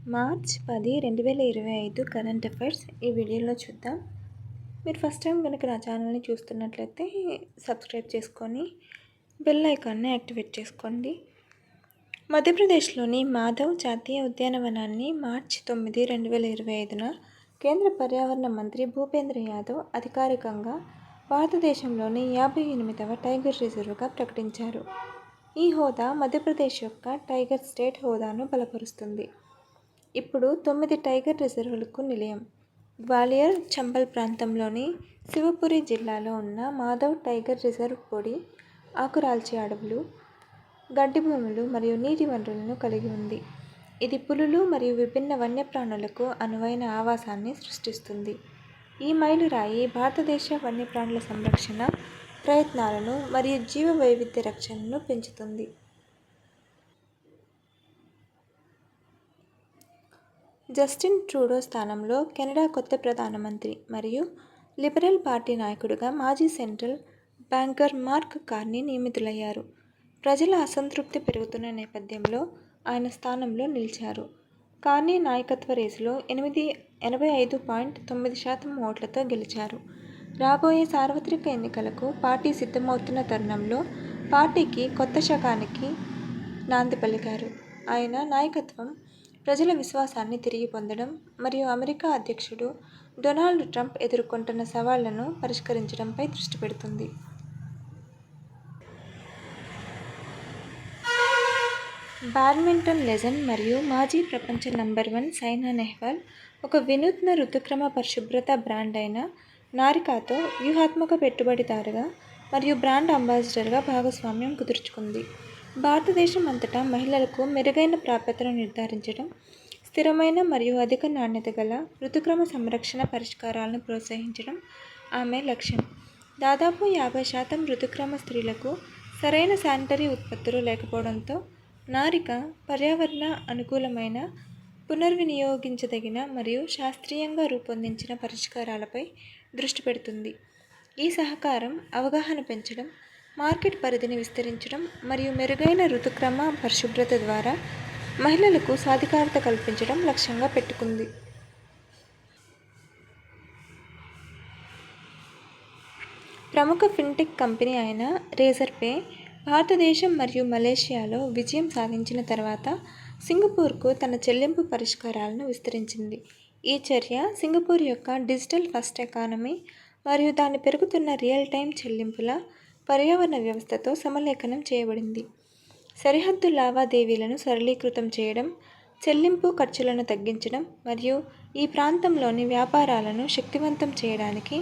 March 10, 2025 current affairs ఈ వీడియోలో చూద్దాం. మీరు ఫస్ట్ టైం కనుక నా ఛానల్ని చూస్తున్నట్లయితే సబ్స్క్రైబ్ చేసుకొని బెల్ ఐకాన్ని యాక్టివేట్ చేసుకోండి. మధ్యప్రదేశ్లోని మాధవ్ జాతీయ ఉద్యానవనాన్ని మార్చి 9, 2025న కేంద్ర పర్యావరణ మంత్రి భూపేంద్ర యాదవ్ అధికారికంగా భారతదేశంలోని 58వ టైగర్ రిజర్వ్గా ప్రకటించారు. ఈ హోదా మధ్యప్రదేశ్ యొక్క టైగర్ స్టేట్ హోదాను బలపరుస్తుంది. ఇప్పుడు 9 టైగర్ రిజర్వులకు నిలయం. గ్వాలియర్, చంబల్ ప్రాంతంలోని శివపురి జిల్లాలో ఉన్న మాధవ్ టైగర్ రిజర్వ్ పొడి ఆకురాల్చే అడవులు, గడ్డి భూములు మరియు నీటి వనరులను కలిగి ఉంది. ఇది పులులు మరియు విభిన్న వన్యప్రాణులకు అనువైన ఆవాసాన్ని సృష్టిస్తుంది. ఈ మైలురాయి భారతదేశ వన్యప్రాణుల సంరక్షణ ప్రయత్నాలను మరియు జీవ వైవిధ్య రక్షణను పెంచుతుంది. జస్టిన్ ట్రూడో స్థానంలో కెనడా కొత్త ప్రధానమంత్రి మరియు లిబరల్ పార్టీ నాయకుడిగా మాజీ సెంట్రల్ బ్యాంకర్ మార్క్ కార్నీ నియమితులయ్యారు. ప్రజల అసంతృప్తి పెరుగుతున్న నేపథ్యంలో ఆయన స్థానంలో నిలిచారు. కార్నీ నాయకత్వ రేసులో 85.9% ఓట్లతో గెలిచారు. రాబోయే సార్వత్రిక ఎన్నికలకు పార్టీ సిద్ధమవుతున్న తరుణంలో పార్టీకి కొత్త శకానికి నాంది పలికారు. ఆయన నాయకత్వం ప్రజల విశ్వాసాన్ని తిరిగి పొందడం మరియు అమెరికా అధ్యక్షుడు డొనాల్డ్ ట్రంప్ ఎదుర్కొంటున్న సవాళ్లను పరిష్కరించడంపై దృష్టి పెడుతుంది. బ్యాడ్మింటన్ లెజెండ్ మరియు మాజీ ప్రపంచ నంబర్ 1 సైనా నెహ్వాల్ ఒక వినూత్న ఋతుక్రమ పరిశుభ్రత బ్రాండ్ అయిన నారికాతో వ్యూహాత్మక పెట్టుబడిదారుగా మరియు బ్రాండ్ అంబాసిడర్గా భాగస్వామ్యం కుదుర్చుకుంది. భారతదేశం అంతటా మహిళలకు మెరుగైన ప్రాప్యతను నిర్ధారించడం, స్థిరమైన మరియు అధిక నాణ్యత గల ఋతుక్రమ సంరక్షణ పరిష్కారాలను ప్రోత్సహించడం ఆమె లక్ష్యం. దాదాపు 50% ఋతుక్రమ స్త్రీలకు సరైన శానిటరీ ఉత్పత్తులు లేకపోవడంతో నారిక పర్యావరణ అనుకూలమైన, పునర్వినియోగించదగిన మరియు శాస్త్రీయంగా రూపొందించిన పరిష్కారాలపై దృష్టి పెడుతుంది. ఈ సహకారం అవగాహన పెంచడం, మార్కెట్ పరిధిని విస్తరించడం మరియు మెరుగైన ఋతుక్రమ పరిశుభ్రత ద్వారా మహిళలకు సాధికారత కల్పించడం లక్ష్యంగా పెట్టుకుంది. ప్రముఖ ఫిన్టెక్ కంపెనీ అయిన రేజర్పే భారతదేశం మరియు మలేషియాలో విజయం సాధించిన తర్వాత సింగపూర్కు తన చెల్లింపు పరిష్కారాలను విస్తరించింది. ఈ చర్య సింగపూర్ యొక్క డిజిటల్ ఫస్ట్ ఎకానమీ మరియు దాని పెరుగుతున్న రియల్ టైమ్ చెల్లింపుల పర్యావరణ వ్యవస్థతో సమలేఖనం చేయబడింది. సరిహద్దు లావాదేవీలను సరళీకృతం చేయడం, చెల్లింపు ఖర్చులను తగ్గించడం మరియు ఈ ప్రాంతంలోని వ్యాపారాలను శక్తివంతం చేయడానికి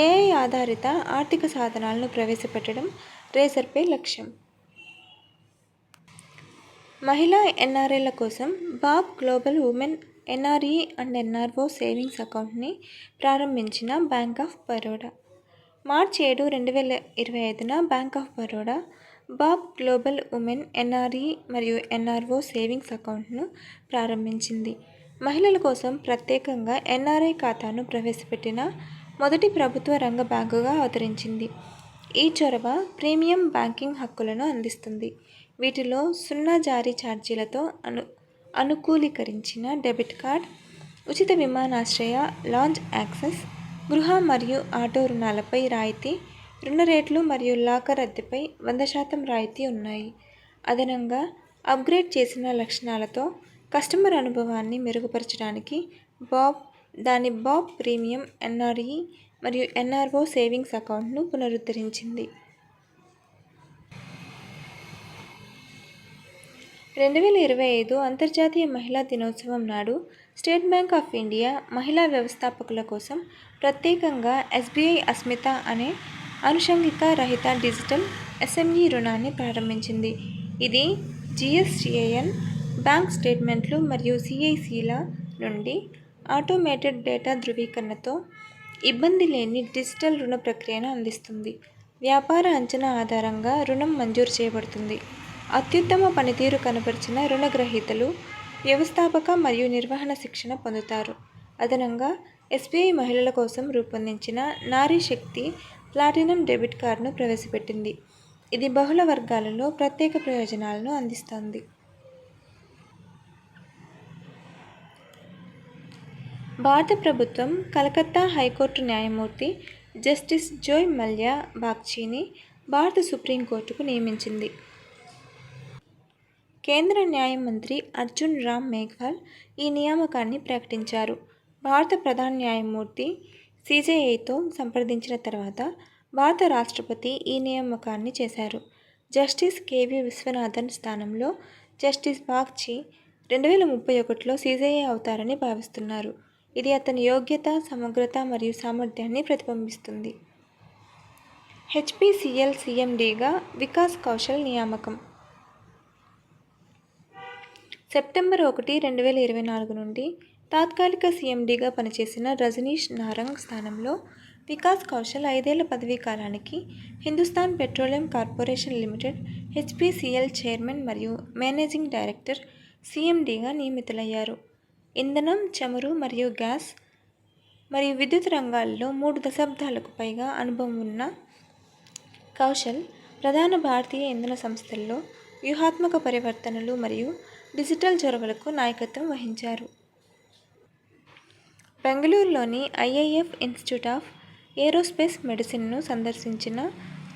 ఏఐ ఆధారిత ఆర్థిక సాధనాలను ప్రవేశపెట్టడం రేజర్పే లక్ష్యం. మహిళా ఎన్ఆర్ఐల కోసం BOB global women NRE and NRO savings అకౌంట్ని ప్రారంభించిన బ్యాంక్ ఆఫ్ బరోడా. మార్చి 7, 2025న bank of Baroda BOB global women NRE మరియు ఎన్ఆర్ఓ సేవింగ్స్ అకౌంట్ను ప్రారంభించింది. మహిళల కోసం ప్రత్యేకంగా ఎన్ఆర్ఐ ఖాతాను ప్రవేశపెట్టిన మొదటి ప్రభుత్వ రంగ బ్యాంకుగా అవతరించింది. ఈ చొరవ ప్రీమియం బ్యాంకింగ్ హక్కులను అందిస్తుంది. వీటిలో 0 జారీ ఛార్జీలతో అనుకూలీకరించిన డెబిట్ కార్డ్, ఉచిత విమానాశ్రయ లాంజ్ యాక్సెస్, గృహ మరియు ఆటో రుణాలపై రాయితీ, రుణ రేట్లు మరియు లాకర్ అద్దెపై 100% రాయితీ ఉన్నాయి. అదనంగా అప్గ్రేడ్ చేసిన లక్షణాలతో కస్టమర్ అనుభవాన్ని మెరుగుపరచడానికి దాని బాబ్ ప్రీమియం ఎన్ఆర్ఇ మరియు ఎన్ఆర్ఓ సేవింగ్స్ అకౌంట్ను పునరుద్ధరించింది. 2025 అంతర్జాతీయ మహిళా దినోత్సవం నాడు స్టేట్ బ్యాంక్ ఆఫ్ ఇండియా మహిళా వ్యవస్థాపకుల కోసం ప్రత్యేకంగా ఎస్బిఐ అస్మిత అనే అనుషంగిక రహిత డిజిటల్ ఎస్ఎంఇ రుణాన్ని ప్రారంభించింది. ఇది జిఎస్టిఐఎన్, బ్యాంక్ స్టేట్మెంట్లు మరియు సిఐసిల నుండి ఆటోమేటెడ్ డేటా ధృవీకరణతో ఇబ్బంది లేని డిజిటల్ రుణ ప్రక్రియను అందిస్తుంది. వ్యాపార అంచనా ఆధారంగా రుణం మంజూరు చేయబడుతుంది. అత్యుత్తమ పనితీరు కనబరిచిన రుణగ్రహీతలు వ్యవస్థాపక మరియు నిర్వహణ శిక్షణ పొందుతారు. అదనంగా ఎస్బిఐ మహిళల కోసం రూపొందించిన నారీ శక్తి ప్లాటినం డెబిట్ కార్డును ప్రవేశపెట్టింది. ఇది బహుళ వర్గాలలో ప్రత్యేక ప్రయోజనాలను అందిస్తుంది. భారత ప్రభుత్వం కలకత్తా హైకోర్టు న్యాయమూర్తి జస్టిస్ జోయ్ మల్యా బాగ్చీని భారత సుప్రీంకోర్టుకు నియమించింది. కేంద్ర న్యాయమంత్రి అర్జున్ రామ్ మేఘ్వాల్ ఈ నియామకాన్ని ప్రకటించారు. భారత ప్రధాన న్యాయమూర్తి సీజేఐతో సంప్రదించిన తర్వాత భారత రాష్ట్రపతి ఈ నియామకాన్ని చేశారు. జస్టిస్ కేవీ విశ్వనాథన్ స్థానంలో జస్టిస్ బాగ్చి 2031లో సీజేఐ అవుతారని భావిస్తున్నారు. ఇది అతని యోగ్యత, సమగ్రత మరియు సామర్థ్యాన్ని ప్రతిబింబిస్తుంది. హెచ్పీసీఎల్ సీఎండీగా వికాస్ కౌశల్ నియామకం. సెప్టెంబర్ 1, 2024 నుండి తాత్కాలిక సీఎండీగా పనిచేసిన రజనీష్ నారంగ్ స్థానంలో వికాస్ కౌశల్ 5 ఏళ్ల పదవీ కాలానికి Hindustan petroleum corporation limited HPCL chairman మరియు మేనేజింగ్ డైరెక్టర్ సీఎండీగా నియమితులయ్యారు. ఇంధనం, చమురు మరియు గ్యాస్ మరియు విద్యుత్ రంగాల్లో 3 దశాబ్దాలకు పైగా అనుభవం ఉన్న కౌశల్ ప్రధాన భారతీయ ఇంధన సంస్థల్లో వ్యూహాత్మక పరివర్తనలు మరియు డిజిటల్ చొరవలకు నాయకత్వం వహించారు. బెంగళూరులోని ఐఐఎఫ్ ఇన్స్టిట్యూట్ ఆఫ్ ఏరోస్పేస్ మెడిసిన్ను సందర్శించిన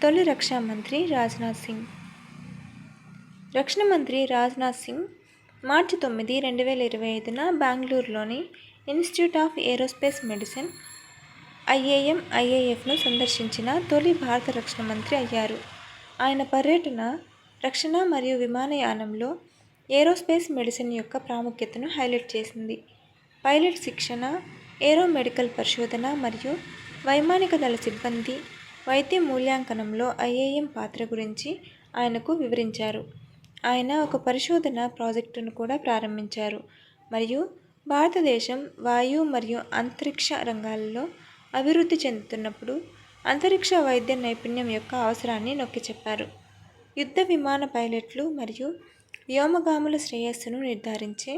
తొలి రక్షణ మంత్రి రాజ్నాథ్ సింగ్. రక్షణ మంత్రి రాజ్నాథ్ సింగ్ మార్చి 9, 2025న బెంగళూరులోని ఇన్స్టిట్యూట్ ఆఫ్ ఏరోస్పేస్ మెడిసిన్ ఐఐఎఫ్ను సందర్శించిన తొలి భారత రక్షణ మంత్రి అయ్యారు. ఆయన పర్యటన రక్షణ మరియు విమానయానంలో ఏరోస్పేస్ మెడిసిన్ యొక్క ప్రాముఖ్యతను హైలైట్ చేసింది. పైలట్ శిక్షణ, ఏరో మెడికల్ పరిశోధన మరియు వైమానిక దళ సిబ్బంది వైద్య మూల్యాంకనంలో ఐఐఎం పాత్ర గురించి ఆయనకు వివరించారు. ఆయన ఒక పరిశోధన ప్రాజెక్టును కూడా ప్రారంభించారు మరియు భారతదేశం వాయు మరియు అంతరిక్ష రంగాలలో అభివృద్ధి చెందుతున్నప్పుడు అంతరిక్ష వైద్య నైపుణ్యం యొక్క అవసరాన్ని నొక్కి చెప్పారు. యుద్ధ విమాన పైలట్లు మరియు వ్యోమగాముల శ్రేయస్సును నిర్ధారించే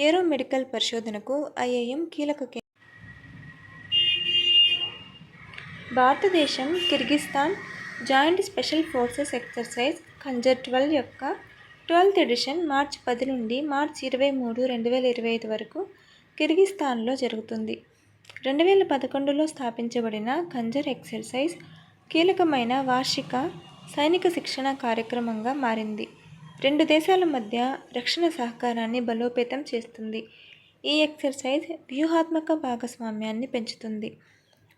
ఏరో మెడికల్ పరిశోధనకు ఐఐఎం కీలక కేంద్రం. భారతదేశం Kyrgyzstan joint special forces exercise Khanjar 12 యొక్క 12th ఎడిషన్ మార్చి 10 నుండి మార్చి 23, 2025 వరకు కిర్గిస్థాన్లో జరుగుతుంది. 2011లో స్థాపించబడిన ఖంజర్ ఎక్సర్సైజ్ కీలకమైన వార్షిక సైనిక శిక్షణ కార్యక్రమంగా మారింది. 2 దేశాల మధ్య రక్షణ సహకారాన్ని బలోపేతం చేస్తుంది. ఈ ఎక్సర్సైజ్ వ్యూహాత్మక భాగస్వామ్యాన్ని పెంచుతుంది,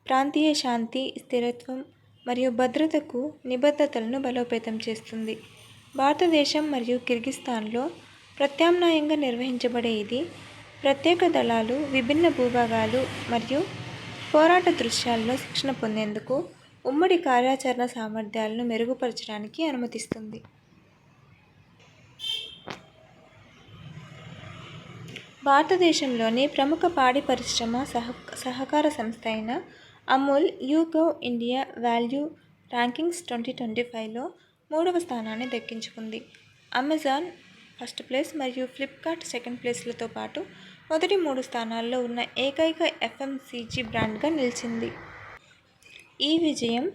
ప్రాంతీయ శాంతి, స్థిరత్వం మరియు భద్రతకు నిబద్ధతలను బలోపేతం చేస్తుంది. భారతదేశం మరియు కిర్గిస్థాన్లో ప్రత్యామ్నాయంగా నిర్వహించబడే ఇది ప్రత్యేక దళాలు విభిన్న భూభాగాలు మరియు పోరాట దృశ్యాల్లో శిక్షణ పొందేందుకు ఉమ్మడి కార్యాచరణ సామర్థ్యాలను మెరుగుపరచడానికి అనుమతిస్తుంది. భారతదేశంలోని ప్రముఖ పాడి పరిశ్రమ సహకార సంస్థ అయిన అమూల్ యూగవ్ ఇండియా వాల్యూ ర్యాంకింగ్స్ 2025లో 3వ స్థానాన్ని దక్కించుకుంది. అమెజాన్ ఫస్ట్ ప్లేస్ మరియు ఫ్లిప్కార్ట్ సెకండ్ ప్లేస్లతో పాటు మొదటి 3 స్థానాల్లో ఉన్న ఏకైక ఎఫ్ఎంసీజీ బ్రాండ్గా నిలిచింది. ఈ విజయం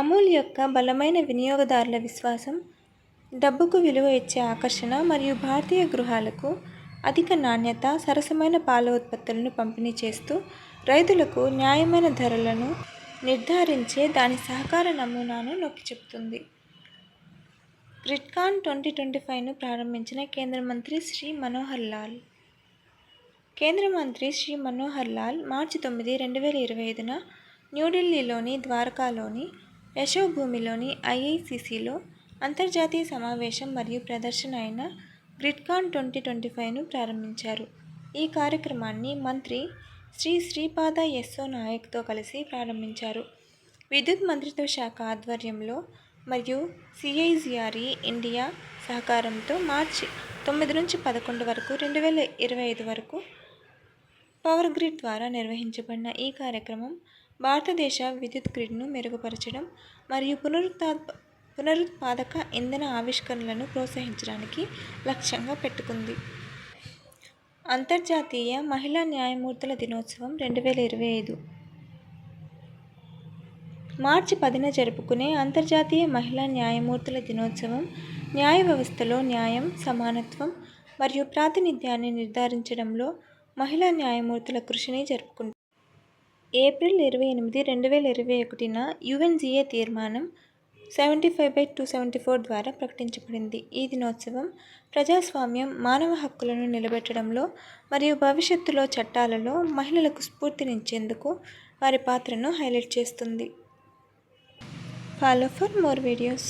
అమూల్ యొక్క బలమైన వినియోగదారుల విశ్వాసం, డబ్బుకు విలువ ఇచ్చే ఆకర్షణ మరియు భారతీయ గృహాలకు అధిక నాణ్యత, సరసమైన పాల ఉత్పత్తులను పంపిణీ చేస్తూ రైతులకు న్యాయమైన ధరలను నిర్ధారించే దాని సహకార నమూనాను నొక్కి చెబుతుంది. గ్రిడ్కాన్ 2025ను ప్రారంభించిన కేంద్ర మంత్రి శ్రీ మనోహర్ లాల్. కేంద్ర మంత్రి శ్రీ మనోహర్ లాల్ మార్చి 9, 2025న న్యూఢిల్లీలోని ద్వారకాలోని యశోభూమిలోని ఐఐసిసిలో అంతర్జాతీయ సమావేశం మరియు ప్రదర్శన అయిన గ్రిడ్కాన్ 2025ను ప్రారంభించారు. ఈ కార్యక్రమాన్ని మంత్రి శ్రీ శ్రీపాద యెస్సో నాయక్తో కలిసి ప్రారంభించారు. విద్యుత్ మంత్రిత్వ శాఖ ఆధ్వర్యంలో మరియు సిఐజిఆర్ఈ ఇండియా సహకారంతో మార్చి 9 నుంచి 11 వరకు 2025 వరకు పవర్ గ్రిడ్ ద్వారా నిర్వహించబడిన ఈ కార్యక్రమం భారతదేశ విద్యుత్ గ్రిడ్ను మెరుగుపరచడం మరియు పునరుత్పాదక ఇంధన ఆవిష్కరణలను ప్రోత్సహించడానికి లక్ష్యంగా పెట్టుకుంది. అంతర్జాతీయ మహిళా న్యాయమూర్తుల దినోత్సవం 2025 మార్చి 10న జరుపుకునే అంతర్జాతీయ మహిళా న్యాయమూర్తుల దినోత్సవం న్యాయ వ్యవస్థలో న్యాయం, సమానత్వం మరియు ప్రాతినిధ్యాన్ని నిర్ధారించడంలో మహిళా న్యాయమూర్తుల కృషిని జరుపుకుంటారు. ఏప్రిల్ 28, 2021న UNGA తీర్మానం 75/274 ద్వారా ప్రకటించబడింది. ఈ దినోత్సవం ప్రజాస్వామ్యం, మానవ హక్కులను నిలబెట్టడంలో మరియు భవిష్యత్తులో చట్టాలలో మహిళలకు స్ఫూర్తినిచ్చేందుకు వారి పాత్రను హైలైట్ చేస్తుంది. Follow for more videos.